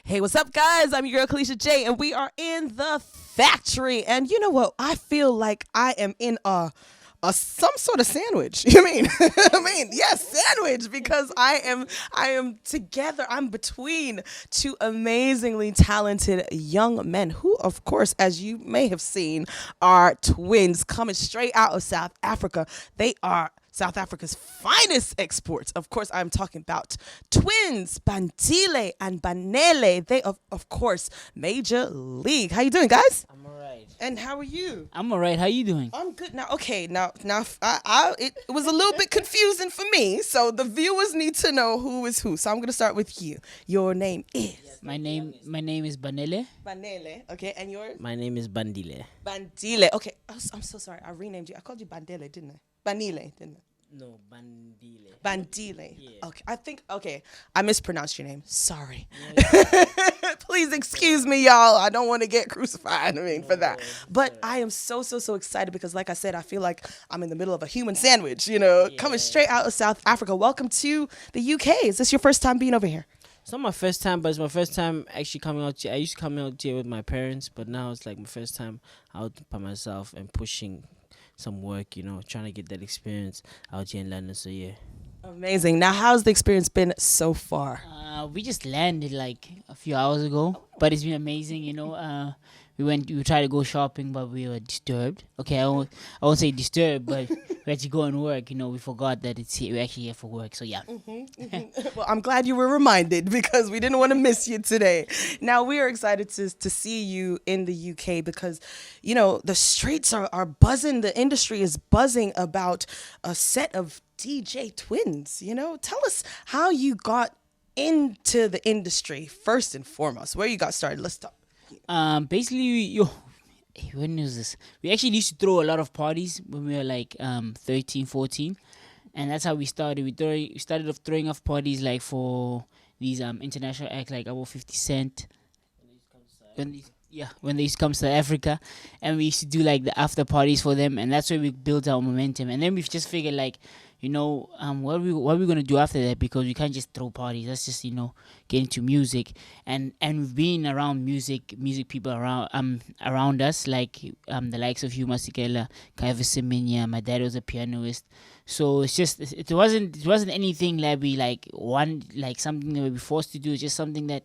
Hey, what's up, guys? I'm your girl, Kalisha J, and we are in the factory. And you know what? I feel like I am in some sort of sandwich. You mean? Yes, sandwich, because I am together. I'm between two amazingly talented young men who, of course, as you may have seen, are twins coming straight out of South Africa. They are South Africa's finest exports. Of course, I'm talking about twins, Bandile and Banele. They of course, Major League. How you doing, guys? I'm alright. And how are you? I'm alright. How you doing? I'm good. Now, okay. Now, it was a little bit confusing for me. So the viewers need to know who is who. So I'm gonna start with you. Your name is? My name is Banele. Banele. Okay, and yours? My name is Bandile. Bandile. Okay. I'm so sorry. I renamed you. I called you Bandele, didn't I? Banile, didn't I? No, Bandile. Bandile. Yeah. Okay. I mispronounced your name. Sorry. Yeah. Please excuse me, y'all. I don't want to get crucified, for that. But I am so excited because, like I said, I feel like I'm in the middle of a human sandwich, coming straight out of South Africa. Welcome to the UK. Is this your first time being over here? It's not my first time, but it's my first time actually coming out here. I used to come out here with my parents, but now it's like my first time out by myself and pushing some work, trying to get that experience out here in London. So yeah. Amazing. Now, how's the experience been so far? We just landed like a few hours ago, but it's been amazing. We tried to go shopping, but we were disturbed. Okay, I won't say disturbed, but we had to go and work. We forgot that we're actually here for work. So yeah. Well, I'm glad you were reminded because we didn't want to miss you today. Now, we are excited to see you in the UK because, the streets are buzzing. The industry is buzzing about a set of DJ twins. Tell us how you got into the industry first and foremost. Where you got started. Let's talk. Basically, when was this? We actually used to throw a lot of parties when we were like 13, 14. And that's how we started. We started off throwing off parties like for these international acts like about 50 Cent. When they used to come to South Africa, and we used to do like the after parties for them, and that's where we built our momentum. And then we've just figured like, what are we gonna do after that, because we can't just throw parties. Let's just get into music, and we've been around music people around us, like the likes of Hugh Masekela, Kaiva Semenya. My dad was a pianist, so it wasn't anything that we like something that we were forced to do. It's just something that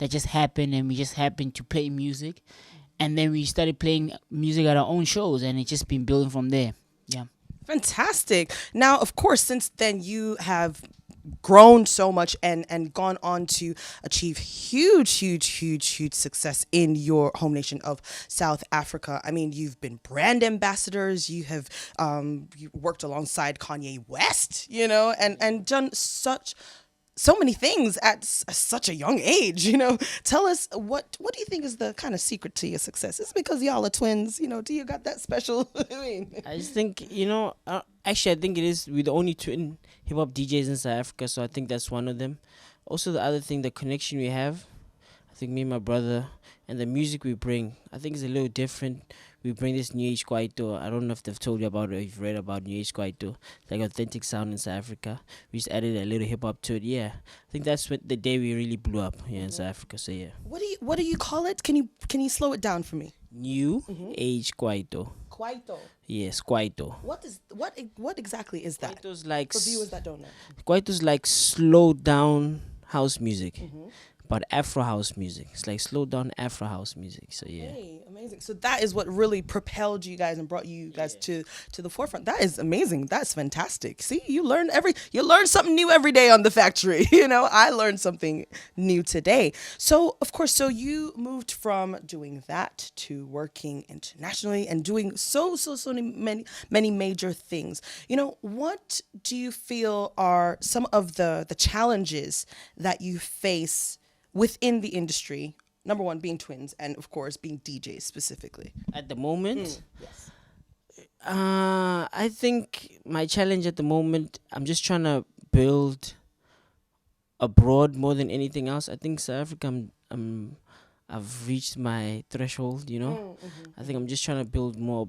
just happened, and we just happened to play music, and then we started playing music at our own shows, and it's just been building from there. Yeah. Fantastic. Now, of course, since then you have grown so much and gone on to achieve huge success in your home nation of South Africa. I mean, you've been brand ambassadors. You have you worked alongside Kanye West, and done so many things at such a young age. Tell us what do you think is the kind of secret to your success? Is it because y'all are twins? Do you got that special? I just think actually I think it is. We're the only twin hip hop DJs in South Africa, so I think that's one of them. Also, the other thing, the connection we have. I think me and my brother and the music we bring, I think is a little different. We bring this New Age Kwaito. I don't know if they've told you about it or if you've read about New Age Kwaito. It's like authentic sound in South Africa. We just added a little hip hop to it. Yeah, I think that's when the day we really blew up here in South Africa. So yeah. What do you call it? Can you slow it down for me? New Age Kwaito. Kwaito. Yes, Kwaito. What exactly is that? Kwaito's like for viewers that don't know. Kwaito's like slowed down house music. But Afro house music. It's like slow down Afro house music. So yeah. Hey, amazing. So that is what really propelled you guys and brought you guys to the forefront. That is amazing. That's fantastic. See, you learn something new every day on the factory. I learned something new today. So of course, you moved from doing that to working internationally and doing so many major things. What do you feel are some of the challenges that you face within the industry? Number one, being twins, and of course, being DJs specifically. At the moment, yes. I think my challenge at the moment, I'm just trying to build abroad more than anything else. I think South Africa, I've reached my threshold, you know. Mm-hmm. I think I'm just trying to build more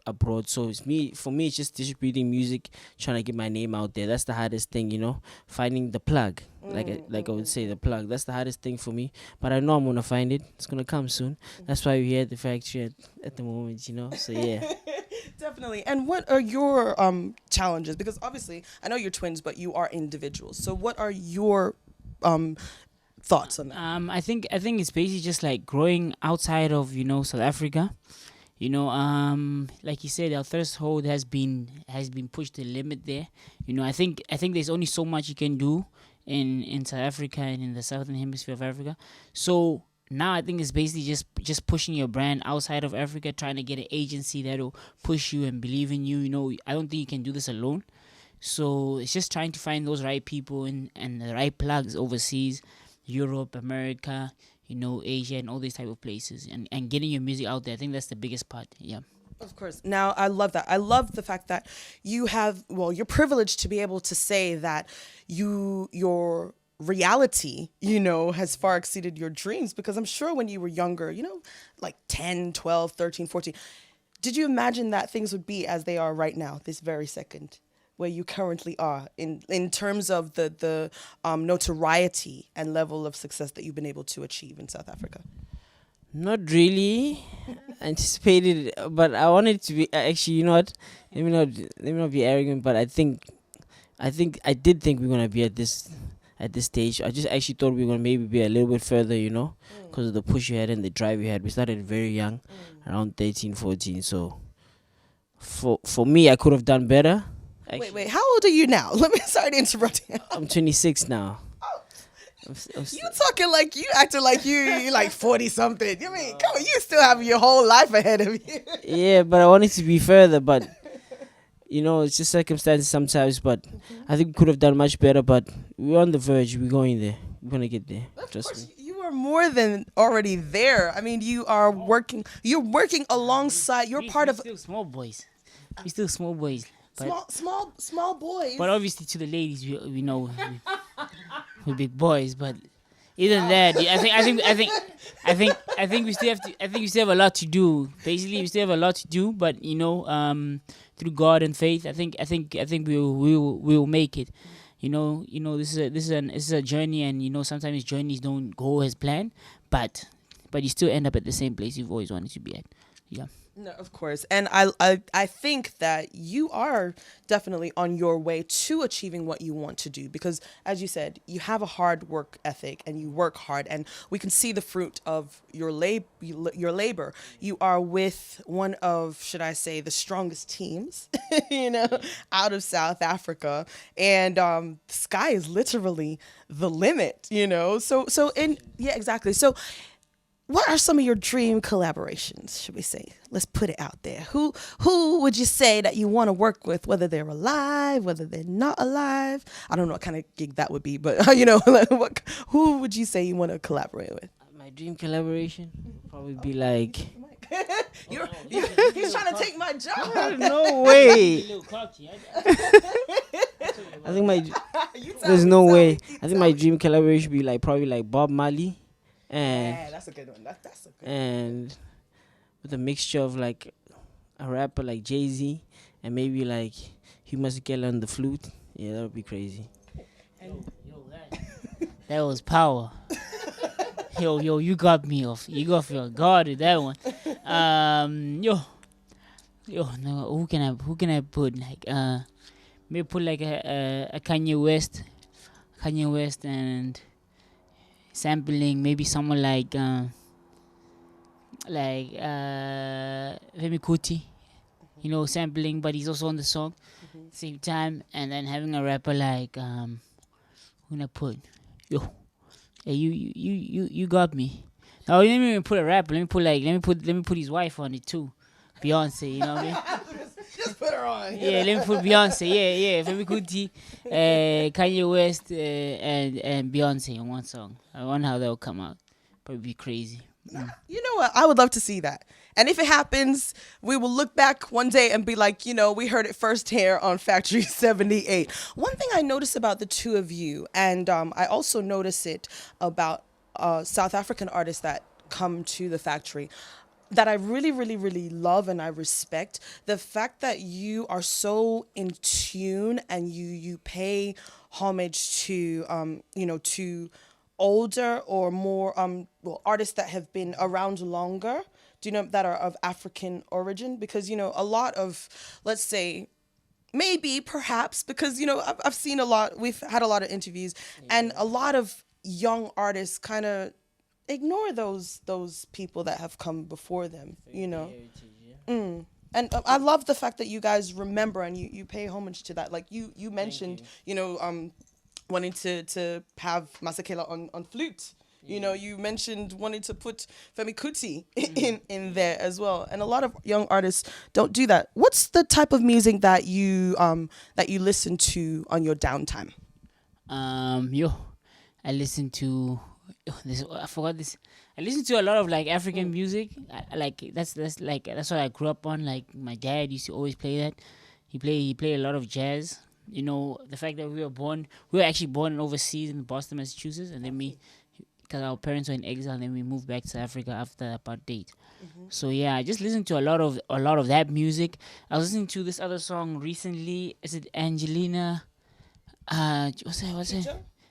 abroad. So for me, it's just distributing music, trying to get my name out there. That's the hardest thing, you know. Finding the plug, like I would say, the plug. That's the hardest thing for me. But I know I'm gonna find it. It's gonna come soon. That's why we're here at the factory at the moment, you know. So yeah. Definitely. And what are your challenges? Because obviously, I know you're twins, but you are individuals. So what are your thoughts on that? I think it's basically just like growing outside of South Africa. Like you said, our threshold has been pushed to the limit there. I think there's only so much you can do in South Africa and in the southern hemisphere of Africa. So now I think it's basically just pushing your brand outside of Africa, trying to get an agency that'll push you and believe in you. I don't think you can do this alone. So it's just trying to find those right people and the right plugs overseas, Europe, America, Asia, and all these type of places, and getting your music out there. I think that's the biggest part. Yeah. Of course. Now, I love that. I love the fact that you're privileged to be able to say that your reality, has far exceeded your dreams, because I'm sure when you were younger, like 10, 12, 13, 14, did you imagine that things would be as they are right now, this very second, where you currently are in terms of the notoriety and level of success that you've been able to achieve in South Africa? Not really anticipated, but I wanted to be actually. You know what? Let me not be arrogant, but I did think we are gonna be at this stage. I just actually thought we were gonna maybe be a little bit further, because of the push we had and the drive we had. We started very young, around 13, 14. So for me, I could have done better. Actually, Wait, how old are you now? Sorry to interrupt you. I'm 26 now. You talking like you acting like you're like 40 something. Come on, you still have your whole life ahead of you. Yeah, but I wanted to be further, but it's just circumstances sometimes. But I think we could have done much better. But we're on the verge. We're going there. We're gonna get there. Trust me. You are more than already there. I mean, you are working. You're working alongside. You're part we're of still small boys. We're still small boys. But, small boys. but obviously to the ladies, we know we're big boys. But even that, I think we still have to. I think we still have a lot to do. Basically, we still have a lot to do. But through God and faith, I think we will make it. This is a journey, and sometimes journeys don't go as planned. But you still end up at the same place you've always wanted to be at. Yeah. No, of course. And I think that you are definitely on your way to achieving what you want to do, because as you said, you have a hard work ethic and you work hard, and we can see the fruit of your labor. You are with one of, should I say, the strongest teams, out of South Africa, and the sky is literally the limit, yeah, exactly. So what are some of your dream collaborations, should we say? Let's put it out there. Who would you say that you want to work with, whether they're alive, whether they're not alive? I don't know what kind of gig that would be, but, who would you say you want to collaborate with? My dream collaboration probably be like... You're trying to take my job. No way. I think there's no way. I think my dream collaboration would be probably like Bob Marley. And that's a good one. That's a good and with a mixture of like a rapper like Jay-Z and maybe like Hugh Masekela on the flute. Yeah, that would be crazy. That was power. Yo, you got me off. You got your guard with that one. No, who can I put like maybe put like a Kanye West and sampling maybe someone like Femi Kuti, sampling, but he's also on the song same time, and then having a rapper like who can I put? Yeah, you got me. No, let me even put a rapper. Let me put his wife on it too, Beyonce. You know what I mean? Just put her on. Yeah, let me put Beyonce. Yeah. Femi Kuti, Kanye West, and Beyonce in one song. I wonder how that will come out. Probably be crazy. You know what? I would love to see that. And if it happens, we will look back one day and be like, we heard it first here on Factory 78. One thing I noticed about the two of you, and I also notice it about South African artists that come to the factory that I really, really, really love and I respect. The fact that you are so in tune and you pay homage to to older or more artists that have been around longer. Do you know that are of African origin? Because a lot of, let's say, maybe perhaps because I've seen a lot. We've had a lot of interviews, and a lot of young artists kind of ignore those people that have come before them. And I love the fact that you guys remember and you pay homage to that. Like you mentioned, wanting to have Masakela on flute. You mentioned wanting to put Femi Kuti in there as well, and a lot of young artists don't do that. What's the type of music that you listen to on your downtime? I listen to this. I forgot this. I listen to a lot of like African music. That's what I grew up on. Like my dad used to always play that. He played a lot of jazz. The fact that we were actually born overseas in Boston, Massachusetts, and then because our parents were in exile, and then we moved back to Africa after apartheid. So yeah, I just listened to a lot of that music. I was listening to this other song recently. Is it Angelina? What's it?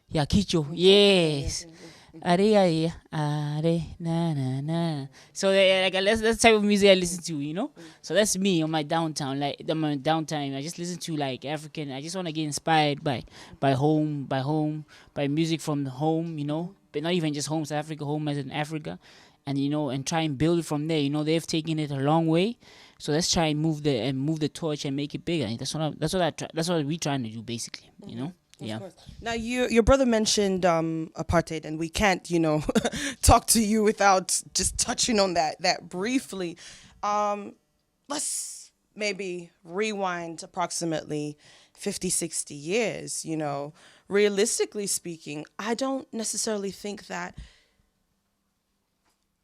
Yeah, Kicho. Yes. Are na na na. So that's the type of music I listen to. So that's me on my downtime. I just listen to like African. I just want to get inspired by music from the home. But not even just home South Africa, home as in Africa, and and try and build it from there. They've taken it a long way, so let's try and move the torch and make it bigger. That's what we're trying to do basically. Yeah. Now, your brother mentioned apartheid, and we can't, talk to you without just touching on that briefly. Let's maybe rewind approximately 50, 60 years. Realistically speaking, I don't necessarily think that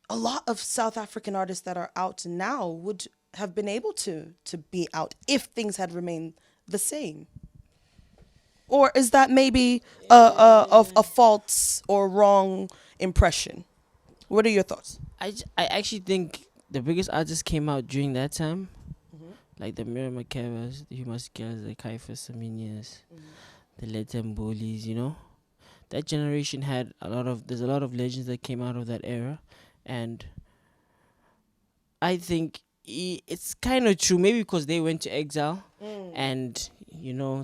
a lot of South African artists that are out now would have been able to be out if things had remained the same. Or is that maybe a false or wrong impression? What are your thoughts? I actually think the biggest artists came out during that time, like the Miriam Makeras, the Humas Girls, the Kaifas Saminias, the Letem Bullies. That generation had there's a lot of legends that came out of that era, and I think it's kind of true, maybe because they went to exile and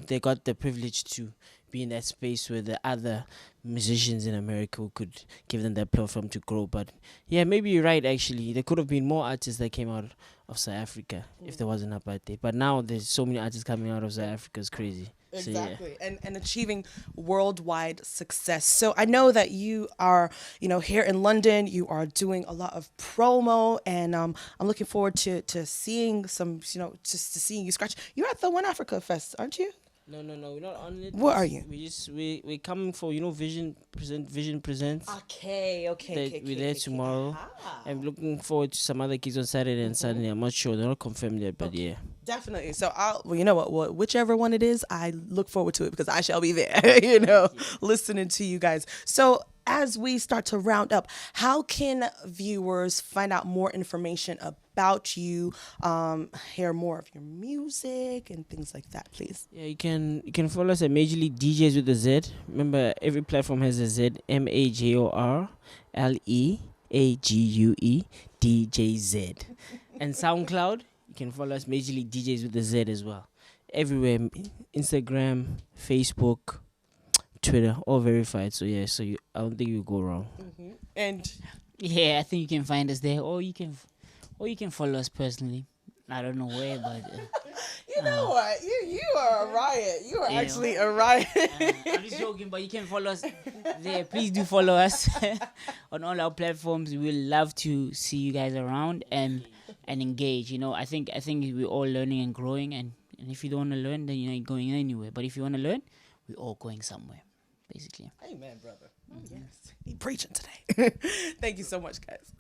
they got the privilege to be in that space where the other musicians in America who could give them that platform to grow. But yeah, maybe you're right. Actually, there could have been more artists that came out of South Africa if there wasn't apartheid. But now there's so many artists coming out of South Africa. It's crazy. Exactly. So, yeah. and achieving worldwide success. So I know that you are, here in London, you are doing a lot of promo, and I'm looking forward to seeing some, just to seeing you scratch. You're at the One Africa Fest, aren't you? No, we're not on it. Where are you? We're coming for Vision Presents. Okay. We're there tomorrow. I'm looking forward to some other gigs on Saturday and Sunday. I'm not sure; they're not confirmed yet, but yeah. Definitely. So you know what? Whichever one it is, I look forward to it because I shall be there. Listening to you guys. So as we start to round up, how can viewers find out more information about you, hear more of your music and things like that, please? Yeah, you can follow us at Majorleague DJs with a Z. Remember, every platform has a Z. MAJORLEAGUE DJZ. And SoundCloud, you can follow us Majorleague DJs with a Z as well. Everywhere, Instagram, Facebook, Twitter, all verified. So yeah, I don't think you'll go wrong. And yeah, I think you can find us there, or you can follow us personally. I don't know where, but you know what? You are a riot. You are actually a riot. I'm just joking, but you can follow us there. Please do follow us on all our platforms. We will love to see you guys around and engage. I think we're all learning and growing, and if you don't want to learn, then you're not going anywhere. But if you want to learn, we're all going somewhere, basically. Amen, brother. Oh, yes. He preaching today. Thank you so much, guys.